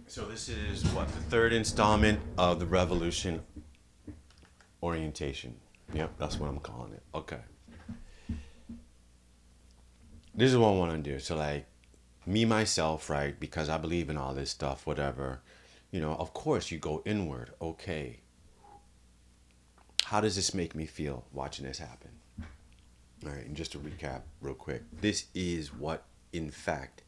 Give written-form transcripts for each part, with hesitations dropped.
So this is what the third installment of the Revolution orientation. Yep, that's what I'm calling it. Okay. This is what I want to do. So like me myself, right? Because I believe in all this stuff, whatever. Of course you go inward. Okay. How does this make me feel watching this happen? All right, and just to recap real quick, this is what in fact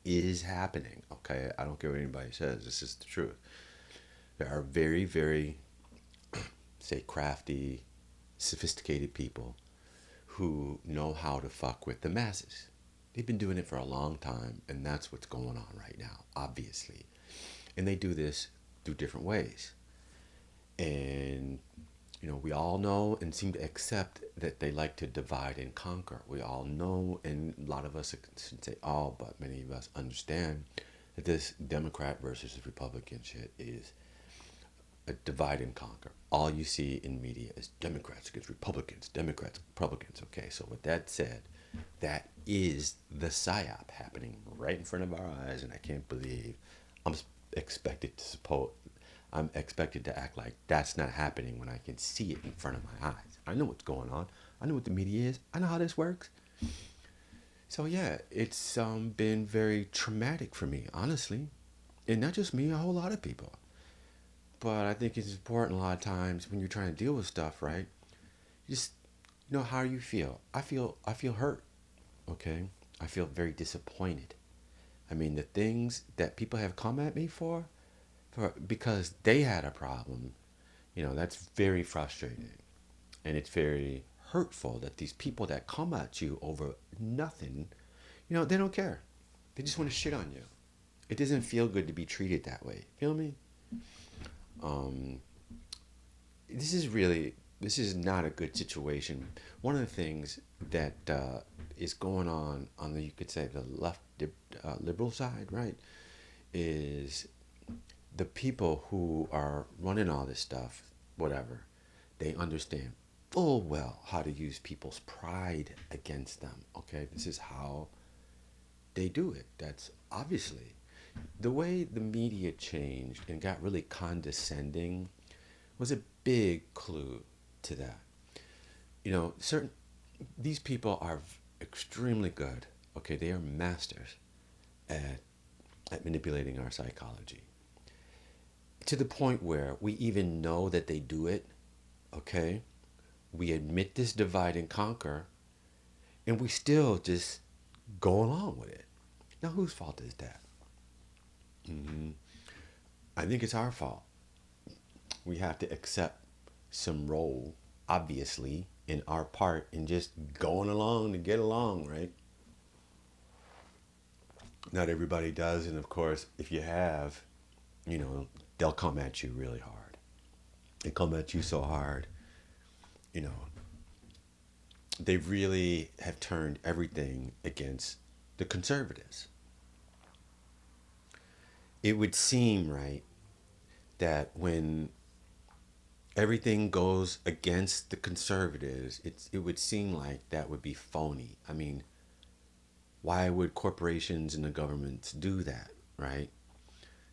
is happening. Okay, I don't care what anybody says. This is the truth. There are very, very, say, crafty, sophisticated people who know how to fuck with the masses. They've been doing it for a long time, and that's what's going on right now, obviously. And they do this through different ways. And, we all know and seem to accept that they like to divide and conquer. We all know, and a lot of us, I shouldn't say all, but many of us understand that this Democrat versus Republican shit is a divide and conquer. All you see in media is Democrats against Republicans, Democrats, Republicans. Okay, so with that said, that is the psyop happening right in front of our eyes, and I can't believe I'm expected to support. I'm expected to act like that's not happening when I can see it in front of my eyes. I know what's going on. I know what the media is. I know how this works. So yeah, it's been very traumatic for me, honestly, and not just me, a whole lot of people. But I think it's important a lot of times when you're trying to deal with stuff, right? Just how you feel. I feel hurt. Okay, I feel very disappointed. I mean, the things that people have come at me for because they had a problem, that's very frustrating, and it's very hurtful that these people that come at you over nothing, they don't care. They just want to shit on you. It doesn't feel good to be treated that way. Feel me? Um, this is not a good situation. One of the things that is going on the, you could say, the left liberal side, right, is the people who are running all this stuff, whatever, they understand full well how to use people's pride against them. Okay, this is how they do it. That's obviously the way the media changed and got really condescending was a big clue to that. Certain these people are extremely good. Okay, they are masters at manipulating our psychology to the point where we even know that they do it. Okay, we admit this divide and conquer, and we still just go along with it. Now, whose fault is that? hmm I think it's our fault. We have to accept some role, obviously, in our part in just going along to get along, right? Not everybody does, and of course, if you have, you know, they'll come at you really hard. They come at you so hard, you know, they really have turned everything against the conservatives. It would seem, right, that when everything goes against the conservatives, it would seem like that would be phony. I mean, why would corporations and the governments do that, right?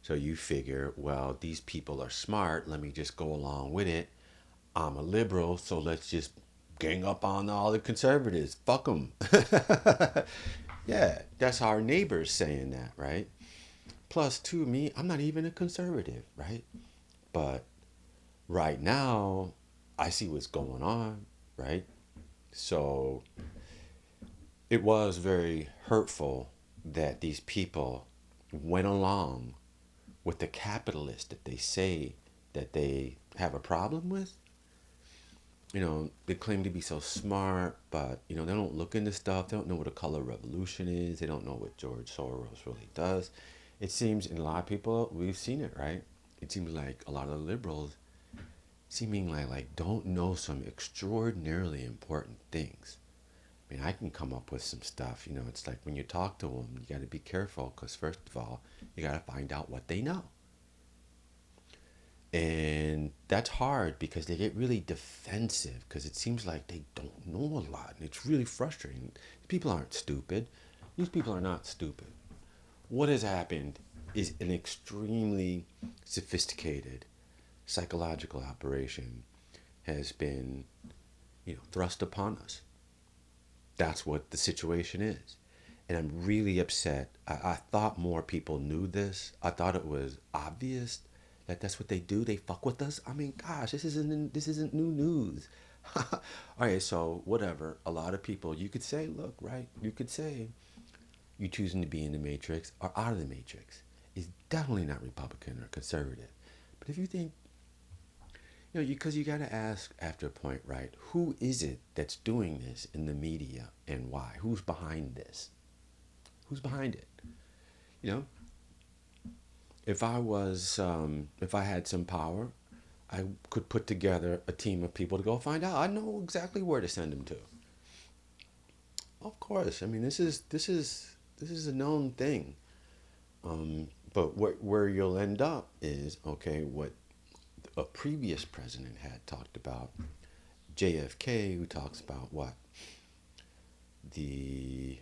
So you figure, well, these people are smart. Let me just go along with it. I'm a liberal, so let's just gang up on all the conservatives. Fuck them. Yeah, that's our neighbors saying that, right? Plus, to me, I'm not even a conservative, right? But right now, I see what's going on, right? So it was very hurtful that these people went along with the capitalists that they say that they have a problem with. They claim to be so smart, but they don't look into stuff. They don't know what a color revolution is. They don't know what George Soros really does. It seems in a lot of people, we've seen it, right? It seems like a lot of liberals seeming like don't know some extraordinarily important things. I mean, I can come up with some stuff. It's like when you talk to them, you got to be careful because first of all, you got to find out what they know. And that's hard because they get really defensive because it seems like they don't know a lot. And it's really frustrating. People aren't stupid. These people are not stupid. What has happened is an extremely sophisticated psychological operation has been, thrust upon us. That's what the situation is. And I'm really upset. I thought more people knew this. I thought it was obvious that that's what they do. They fuck with us. I mean, gosh, this isn't new news. All right, so whatever. A lot of people, you could say, look, right? You could say you choosing to be in the matrix or out of the matrix is definitely not Republican or conservative. But if you think, because you got to ask after a point, right? Who is it that's doing this in the media and why? Who's behind this? Who's behind it? You know, if I had some power, I could put together a team of people to go find out. I know exactly where to send them to. Of course, I mean this is a known thing. But where you'll end up is okay. What a previous president had talked about, JFK, who talks about what the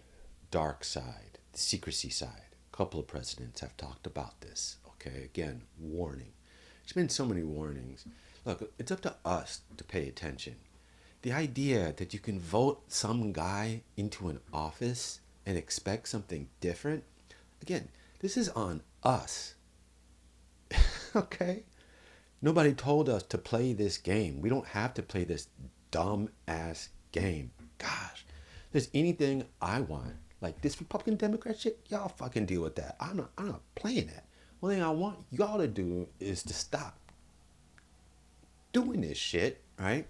dark side, the secrecy side. A couple of presidents have talked about this. Okay, again, warning. There's been so many warnings. Look, it's up to us to pay attention. The idea that you can vote some guy into an office and expect something different, again, this is on us. Okay? Nobody told us to play this game. We don't have to play this dumb ass game. Gosh, if there's anything I want, like this Republican Democrat shit, y'all fucking deal with that. I'm not playing that. One thing I want y'all to do is to stop doing this shit, right?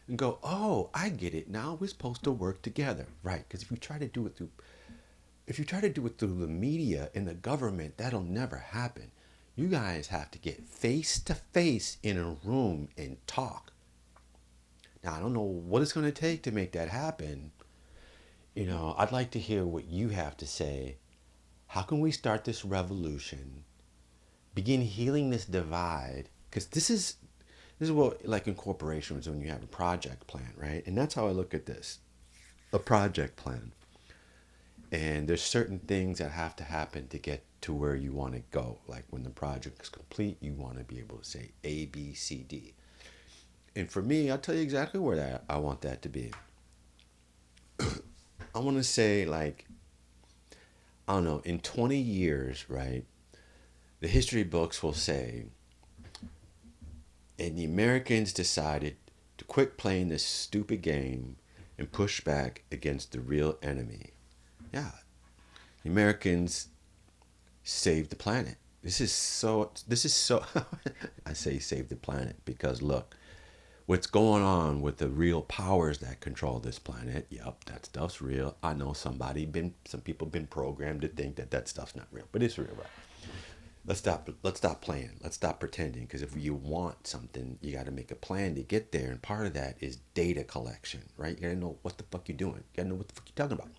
And go, oh, I get it. Now we're supposed to work together, right? Because if you try to do it through the media and the government, that'll never happen. You guys have to get face to face in a room and talk. Now, I don't know what it's going to take to make that happen. I'd like to hear what you have to say. How can we start this revolution? Begin healing this divide? Because this is what, like in corporations, when you have a project plan, right? And that's how I look at this, a project plan. And there's certain things that have to happen to get to where you want to go. Like when the project is complete, you want to be able to say A, B, C, D. And for me, I'll tell you exactly where I want that to be. I want to say, like, I don't know, in 20 years, right? The history books will say, and the Americans decided to quit playing this stupid game and push back against the real enemy. Yeah, the Americans saved the planet. This is so I say save the planet because look, what's going on with the real powers that control this planet. Yep, that stuff's real. I know some people been programmed to think that that stuff's not real, but it's real, right? Let's stop playing. Let's stop pretending, because if you want something, you got to make a plan to get there, and part of that is data collection, right? You got to know what the fuck you're doing. You got to know what the fuck you're talking about.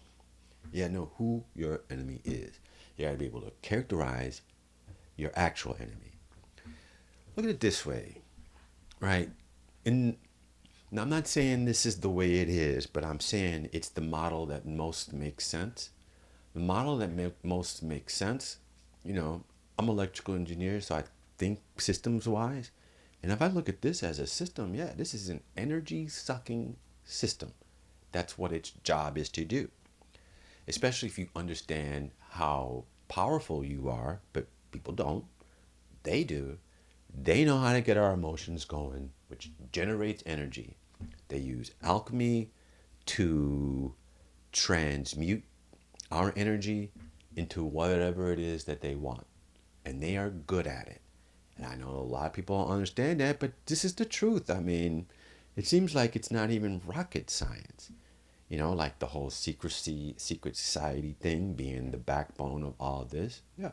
You got to know who your enemy is. You got to be able to characterize your actual enemy. Look at it this way, right? And now I'm not saying this is the way it is, but I'm saying it's the model that most makes sense. The model that most makes sense, you know, I'm an electrical engineer, so I think systems wise. And if I look at this as a system, yeah, this is an energy sucking system. That's what its job is to do. Especially if you understand how powerful you are, but people don't. They do. They know how to get our emotions going, which generates energy. They use alchemy to transmute our energy into whatever it is that they want. And they are good at it. And I know a lot of people don't understand that, but this is the truth. I mean, it seems like it's not even rocket science. Like the whole secret society thing being the backbone of all of this. Yeah.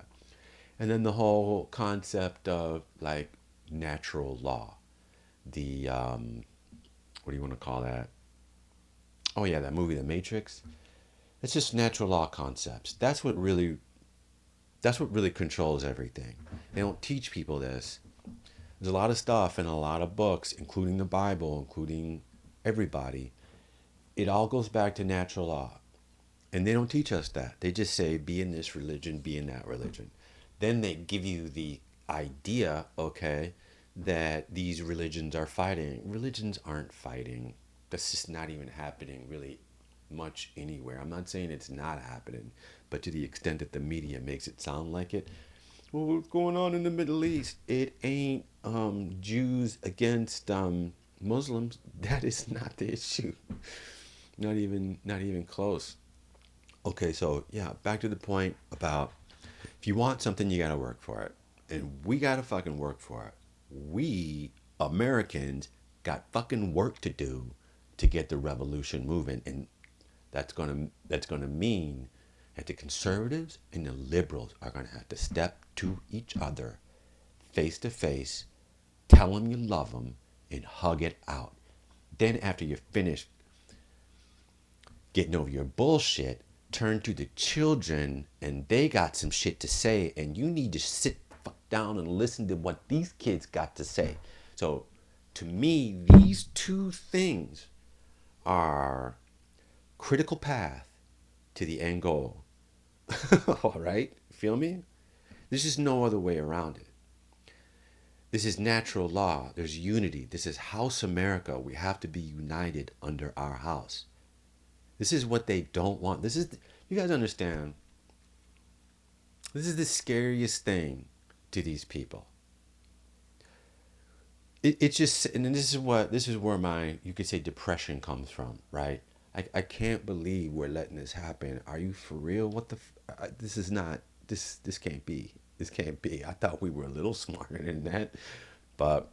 And then the whole concept of like natural law. The, what do you want to call that? Oh, yeah, that movie, The Matrix. It's just natural law concepts. That's what really controls everything. They don't teach people this. There's a lot of stuff in a lot of books, including the Bible, including everybody. It all goes back to natural law. And they don't teach us that. They just say, be in this religion, be in that religion. then they give you the idea, okay, that these religions are fighting. Religions aren't fighting. That's just not even happening really much anywhere. I'm not saying it's not happening, but to the extent that the media makes it sound like it, well, what's going on in the Middle East? It ain't Jews against Muslims. That is not the issue. Not even close. Okay, so yeah, back to the point about if you want something, you gotta work for it, and we gotta fucking work for it. We Americans got fucking work to do to get the revolution moving, and that's gonna mean that the conservatives and the liberals are gonna have to step to each other face to face, tell them you love them, and hug it out. Then after you're finished getting over your bullshit, turn to the children and they got some shit to say, and you need to sit the fuck down and listen to what these kids got to say. So, to me, these two things are critical path to the end goal. All right? Feel me? There's just no other way around it. This is natural law. There's unity. This is House America. We have to be united under our house. This is what they don't want. You guys understand, this is the scariest thing to these people. It's just, and this is where my, you could say, depression comes from, right? I can't believe we're letting this happen. Are you for real? This is not, this can't be. This can't be. I thought we were a little smarter than that. But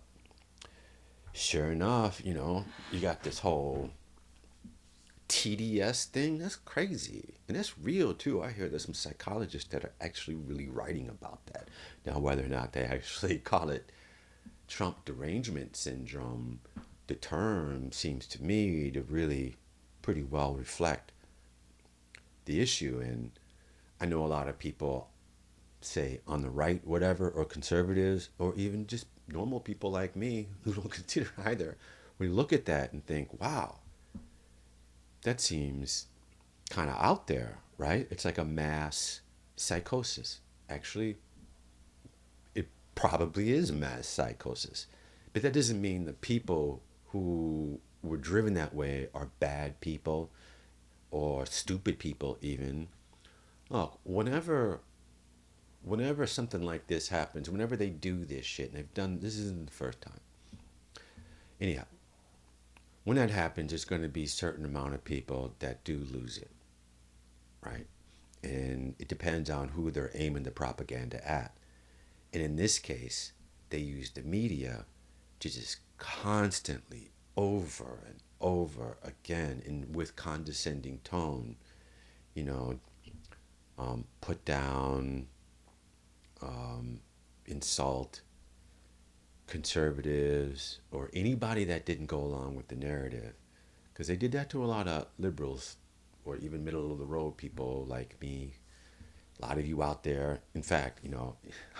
sure enough, you got this whole TDS thing. That's crazy. And that's real too. I hear there's some psychologists that are actually really writing about that. Now, whether or not they actually call it Trump derangement syndrome, the term seems to me to really pretty well reflect the issue. And I know a lot of people, say on the right, whatever, or conservatives, or even just normal people like me who don't consider either, we look at that and think, wow, that seems kind of out there, right? It's like a mass psychosis. Actually, it probably is a mass psychosis. But that doesn't mean the people who were driven that way are bad people or stupid people, even. Look, whenever something like this happens, whenever they do this shit, and this isn't the first time. Anyhow, when that happens, there's going to be a certain amount of people that do lose it, right? And it depends on who they're aiming the propaganda at. And in this case, they use the media to just constantly, over and over again, and with condescending tone, you know, put down, insult conservatives or anybody that didn't go along with the narrative. Because they did that to a lot of liberals or even middle of the road people like me. A lot of you out there. In fact, all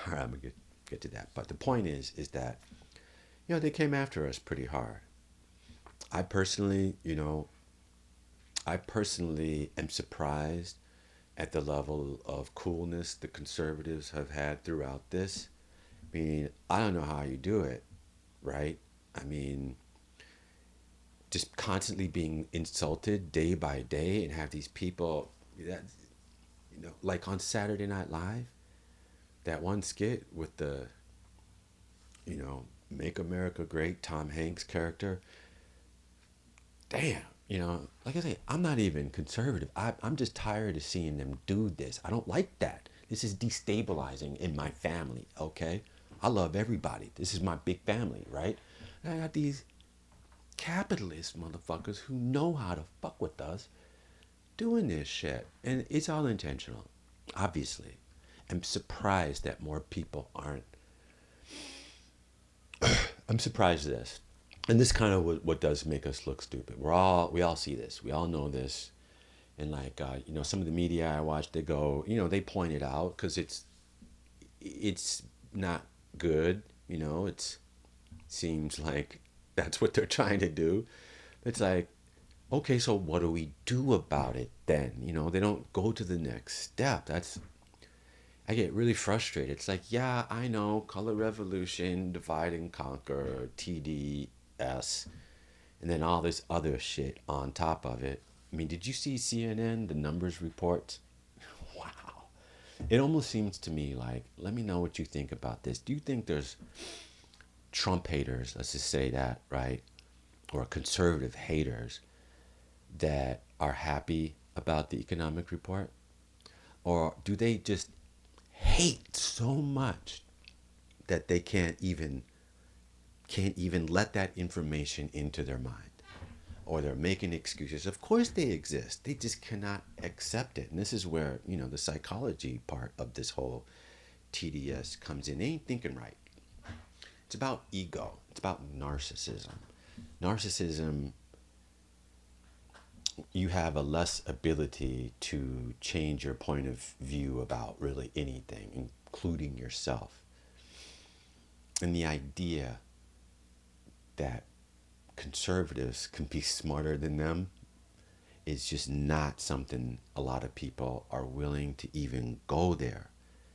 right, I'm going to get to that. But the point is that, they came after us pretty hard. I personally, I personally am surprised at the level of coolness the conservatives have had throughout this. I mean, I don't know how you do it, right? I mean, just constantly being insulted day by day and have these people that, like on Saturday Night Live, that one skit with the, Make America Great, Tom Hanks character. Damn, like I say, I'm not even conservative. I'm just tired of seeing them do this. I don't like that. This is destabilizing in my family, okay? I love everybody. This is my big family, right? And I got these capitalist motherfuckers who know how to fuck with us doing this shit. And it's all intentional, obviously. I'm surprised that more people aren't. I'm surprised at this. And this kind of what does make us look stupid. We all see this. We all know this. And like, some of the media I watch, they go, they point it out because it's not good. It seems like that's what they're trying to do. It's like, okay, so what do we do about it then? They don't go to the next step. I get really frustrated. It's like, yeah, I know, color revolution, divide and conquer, TDS, and then all this other shit on top of it. I mean, did you see CNN, the numbers report? Wow. It almost seems to me like, let me know what you think about this. Do you think there's Trump haters, let's just say that, right? Or conservative haters that are happy about the economic report? Or do they just hate so much that they can't even let that information into their mind? Or they're making excuses. Of course they exist. They just cannot accept it. And this is where, the psychology part of this whole TDS comes in. They ain't thinking right. It's about ego. It's about narcissism. Narcissism, you have a less ability to change your point of view about really anything, including yourself. And the idea that conservatives can be smarter than them is just not something a lot of people are willing to even go there,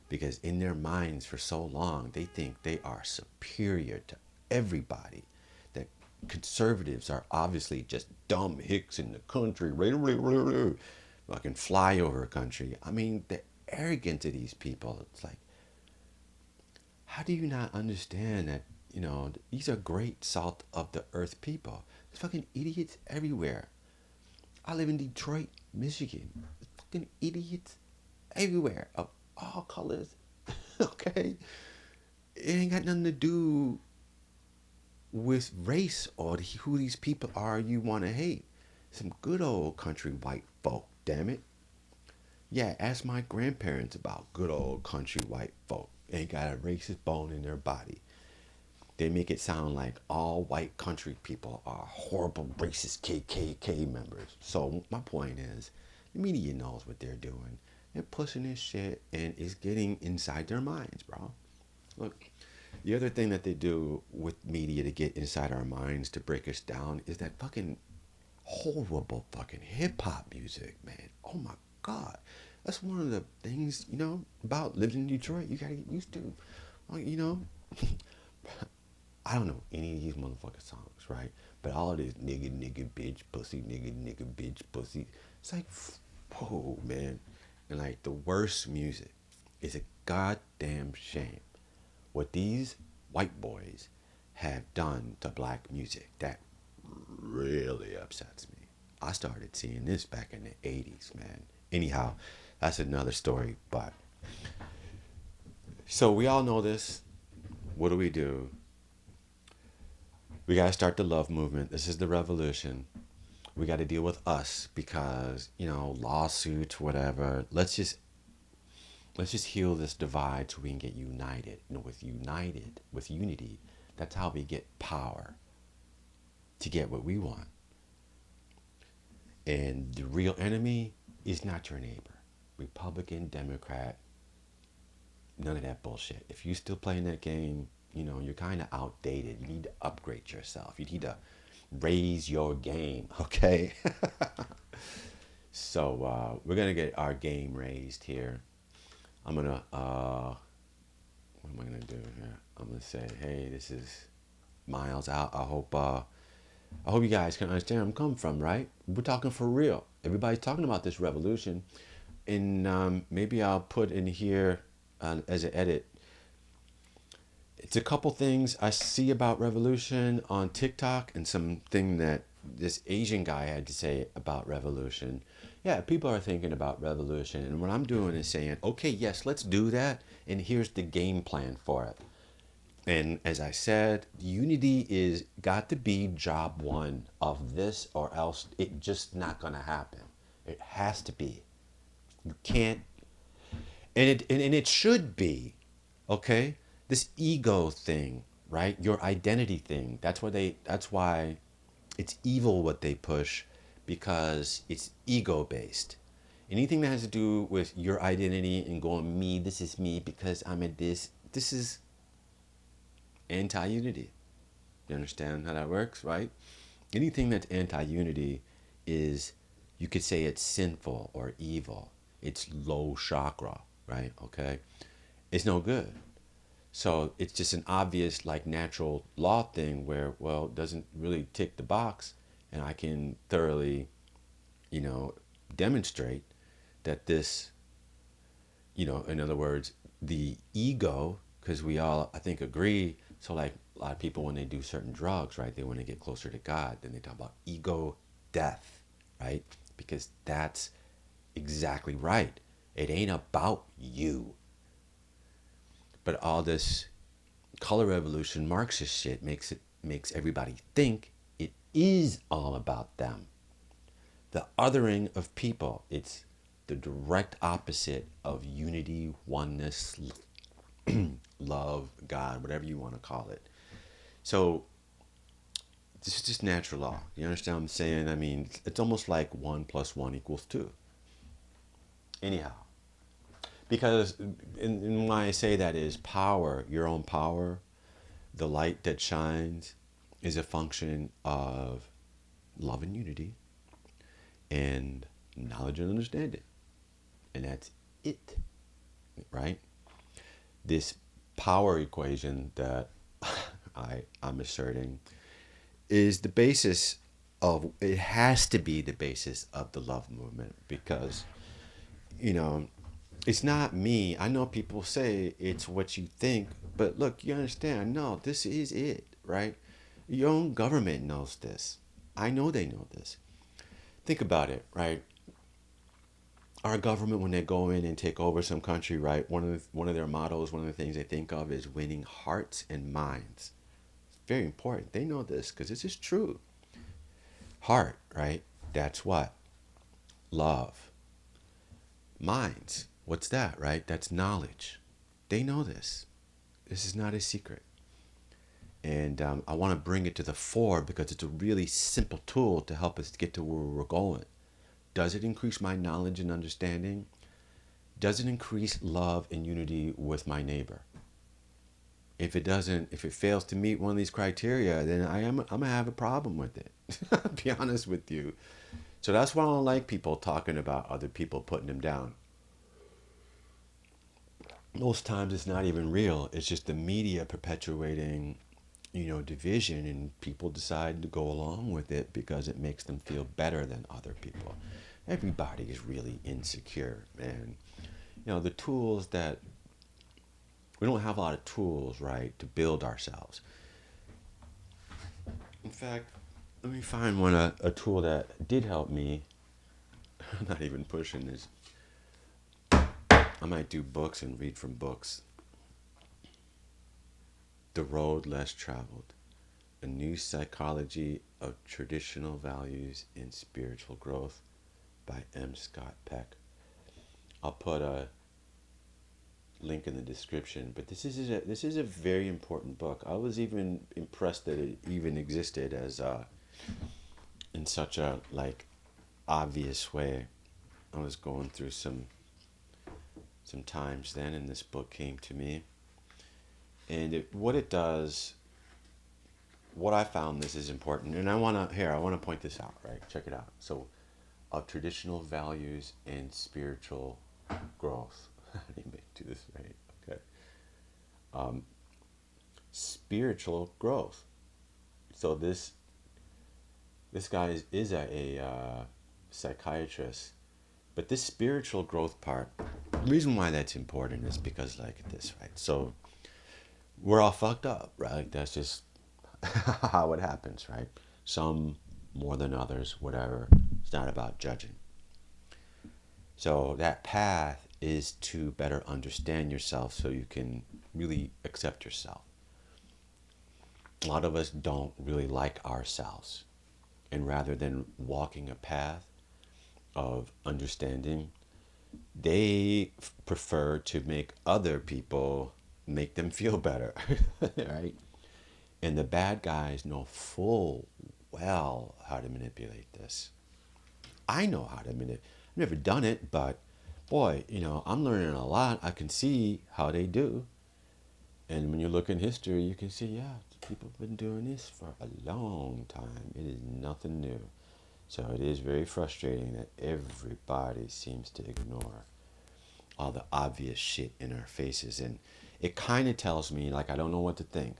because in their minds for so long they think they are superior to everybody, that conservatives are obviously just dumb hicks in the country, fucking flyover country. I mean, the arrogance of these people, it's like, how do you not understand that, these are great salt of the earth people? There's fucking idiots everywhere. I live in Detroit, Michigan. There's fucking idiots everywhere of all colors. Okay? It ain't got nothing to do with race or who these people are you want to hate. Some good old country white folk, damn it. Yeah, ask my grandparents about good old country white folk. Ain't got a racist bone in their body. They make it sound like all white country people are horrible racist KKK members. So my point is, the media knows what they're doing. They're pushing this shit and it's getting inside their minds, bro. Look, the other thing that they do with media to get inside our minds to break us down is that fucking horrible fucking hip hop music, man. Oh my God. That's one of the things, about living in Detroit you gotta get used to. Like, I don't know any of these motherfucking songs, right? But all of this nigga, nigga, bitch, pussy, nigga, nigga, bitch, pussy. It's like, whoa, man. And like the worst music is a goddamn shame what these white boys have done to black music. That really upsets me. I started seeing this back in the 80s, man. Anyhow, that's another story. But so we all know this. What do? We got to start the love movement. This is the revolution. We got to deal with us because, lawsuits, whatever. Let's just heal this divide so we can get united. With unity, that's how we get power to get what we want. And the real enemy is not your neighbor. Republican, Democrat, none of that bullshit. If you still playing that game, you're kind of outdated. You need to upgrade yourself. You need to raise your game, okay? So we're gonna get our game raised here. I'm gonna what am I gonna do here? I'm gonna say, hey, this is Miles out. I hope you guys can understand where I'm coming from, right? We're talking for real. Everybody's talking about this revolution, and maybe I'll put in here as an edit. It's a couple things I see about revolution on TikTok and something that this Asian guy had to say about revolution. Yeah, people are thinking about revolution, and what I'm doing is saying, okay, yes, let's do that, and here's the game plan for it. And as I said, unity is got to be job one of this, or else it just not gonna happen. It has to be. You can't, and it should be, okay. This ego thing, right? Your identity thing. That's why it's evil what they push, because it's ego based. Anything that has to do with your identity and going me, this is me because I'm a this is anti-unity. You understand how that works, right? Anything that's anti-unity is, you could say it's sinful or evil. It's low chakra. right? Okay. It's no good. So it's just an obvious, like, natural law thing where, well, it doesn't really tick the box, and I can thoroughly, you know, demonstrate that this, in other words, the ego, because we all, I think, agree. So, like, a lot of people, when they do certain drugs, right, they want to get closer to God, then they talk about ego death, right? Because that's exactly right. It ain't about you. But all this color revolution Marxist shit makes everybody think it is all about them. The othering of people, it's the direct opposite of unity, oneness, love, God, whatever you want to call it. So this is just natural law. You understand what I'm saying? I mean, it's almost like 1 + 1 = 2. Anyhow, because and why I say that is power, your own power, the light that shines is a function of love and unity and knowledge and understanding. And that's it, right? This power equation that I'm asserting is the basis of, it has to be the basis of the love movement because, you know, it's not me. I know people say it's what you think, but look, you understand. No, this is it, right? Your own government knows this. I know they know this. Think about it, right? Our government, when they go in and take over some country, right? One of their mottos, one of the things they think of is winning hearts and minds. It's very important. They know this because this is true. Heart, right? That's what? Love. Minds. What's that, right? That's knowledge. They know this. This is not a secret. And I want to bring it to the fore because it's a really simple tool to help us get to where we're going. Does it increase my knowledge and understanding? Does it increase love and unity with my neighbor? If it doesn't, if it fails to meet one of these criteria, then I'm gonna have a problem with it. I'll be honest with you. So that's why I don't like people talking about other people, putting them down. Most times it's not even real. It's just the media perpetuating, division, and people decide to go along with it because it makes them feel better than other people. Everybody is really insecure, and the tools that we don't have a lot of tools, right, to build ourselves. In fact, let me find a tool that did help me. I'm not even pushing this. I might do books and read from books. The Road Less Traveled, A New Psychology of Traditional Values in Spiritual Growth by M. Scott Peck. I'll put a link in the description, but this is a very important book. I was even impressed that it even existed as in such a, like, obvious way. I was going through some times then, and this book came to me. And what it does, what I found, this is important, and I want to point this out, right? Check it out. So, of traditional values and spiritual growth. I didn't do this right. Okay. Spiritual growth. So this guy is a psychiatrist, but this spiritual growth part, the reason why that's important is because, like, this, right? So we're all fucked up, right? That's just how it happens, right? Some more than others, whatever. It's not about judging. So that path is to better understand yourself so you can really accept yourself. A lot of us don't really like ourselves. And rather than walking a path of understanding, they prefer to make other people make them feel better, right? And the bad guys know full well how to manipulate this. I know how to manipulate. I've never done it, but boy, I'm learning a lot. I can see how they do. And when you look in history, you can see, yeah, people have been doing this for a long time. It is nothing new. So it is very frustrating that everybody seems to ignore all the obvious shit in our faces. And it kind of tells me, like, I don't know what to think.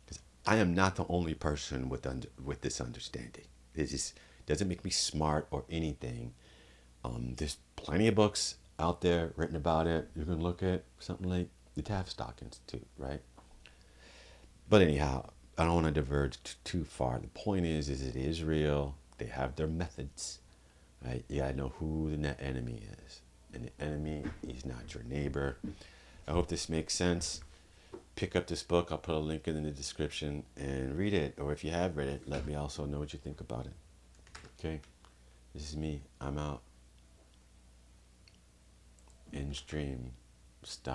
Because I am not the only person with this understanding. It just doesn't make me smart or anything. There's plenty of books out there written about it. You can look at something like the Tavistock Institute, right? But anyhow, I don't want to diverge too far. The point is it is real. They have their methods, right? You gotta know who the net enemy is, and the enemy is not your neighbor. I hope this makes sense. Pick up this book. I'll put a link in the description and read it. Or if you have read it, let me also know what you think about it. Okay, this is me. I'm out. In stream. Stop.